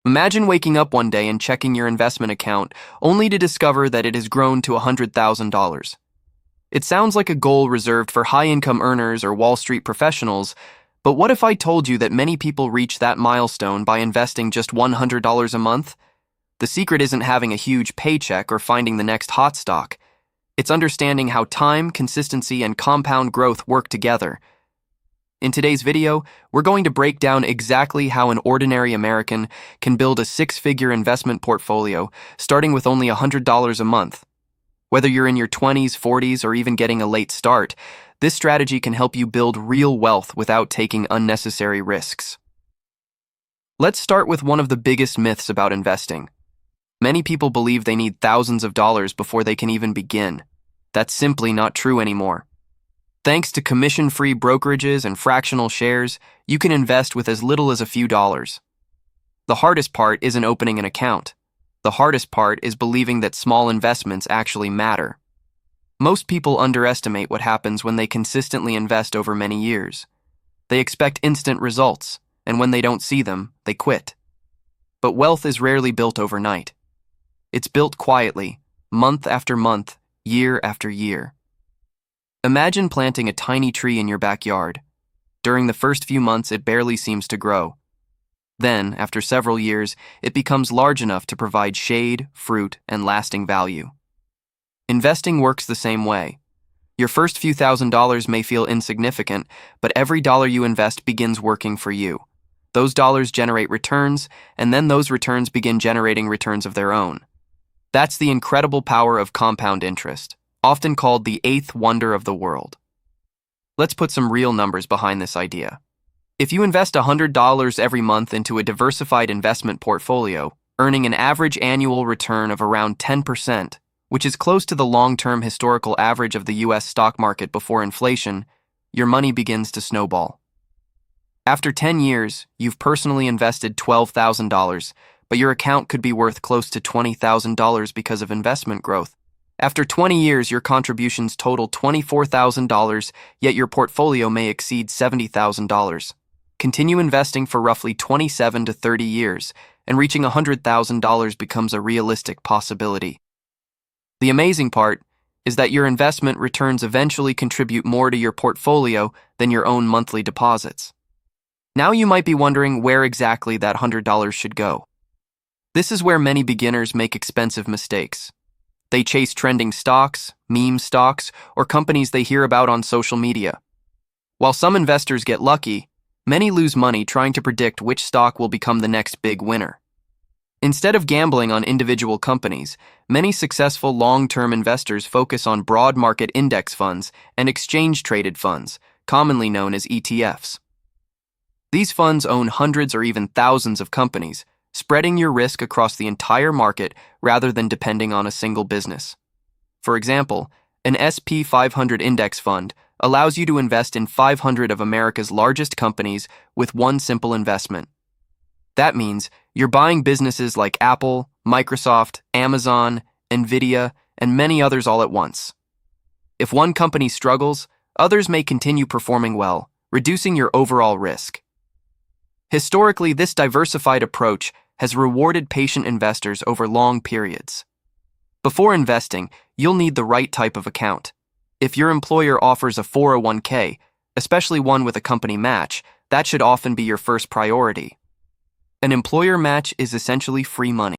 Imagine waking up one day and checking your investment account only to discover that it has grown to $100,000. It sounds like a goal reserved for high-income earners or Wall Street professionals, but what if I told you that many people reach that milestone by investing just $100 a month? The secret isn't having a huge paycheck or finding the next hot stock. It's understanding how time, consistency, and compound growth work together. In today's video, we're going to break down exactly how an ordinary American can build a six-figure investment portfolio starting with only $100 a month. Whether you're in your 20s, 40s, or even getting a late start, this strategy can help you build real wealth without taking unnecessary risks. Let's start with one of the biggest myths about investing. Many people believe they need thousands of dollars before they can even begin. That's simply not true anymore. Thanks to commission-free brokerages and fractional shares, you can invest with as little as a few dollars. The hardest part isn't opening an account. The hardest part is believing that small investments actually matter. Most people underestimate what happens when they consistently invest over many years. They expect instant results, and when they don't see them, they quit. But wealth is rarely built overnight. It's built quietly, month after month, year after year. Imagine planting a tiny tree in your backyard. During the first few months, it barely seems to grow. Then, after several years, it becomes large enough to provide shade, fruit, and lasting value. Investing works the same way. Your first few $1,000s may feel insignificant, but every dollar you invest begins working for you. Those dollars generate returns, and then those returns begin generating returns of their own. That's the incredible power of compound interest, often called the eighth wonder of the world. Let's put some real numbers behind this idea. If you invest $100 every month into a diversified investment portfolio, earning an average annual return of around 10%, which is close to the long-term historical average of the U.S. stock market before inflation, your money begins to snowball. After 10 years, you've personally invested $12,000, but your account could be worth close to $20,000 because of investment growth. After 20 years, your contributions total $24,000, yet your portfolio may exceed $70,000. Continue investing for roughly 27 to 30 years, and reaching $100,000 becomes a realistic possibility. The amazing part is that your investment returns eventually contribute more to your portfolio than your own monthly deposits. Now you might be wondering where exactly that $100 should go. This is where many beginners make expensive mistakes. They chase trending stocks, meme stocks, or companies they hear about on social media. While some investors get lucky, many lose money trying to predict which stock will become the next big winner. Instead of gambling on individual companies, many successful long-term investors focus on broad market index funds and exchange-traded funds, commonly known as ETFs. These funds own hundreds or even thousands of companies, spreading your risk across the entire market rather than depending on a single business. For example, an S&P 500 index fund allows you to invest in 500 of America's largest companies with one simple investment. That means you're buying businesses like Apple, Microsoft, Amazon, Nvidia, and many others all at once. If one company struggles, others may continue performing well, reducing your overall risk. Historically, this diversified approach has rewarded patient investors over long periods. Before investing, you'll need the right type of account. If your employer offers a 401k, especially one with a company match, that should often be your first priority. An employer match is essentially free money.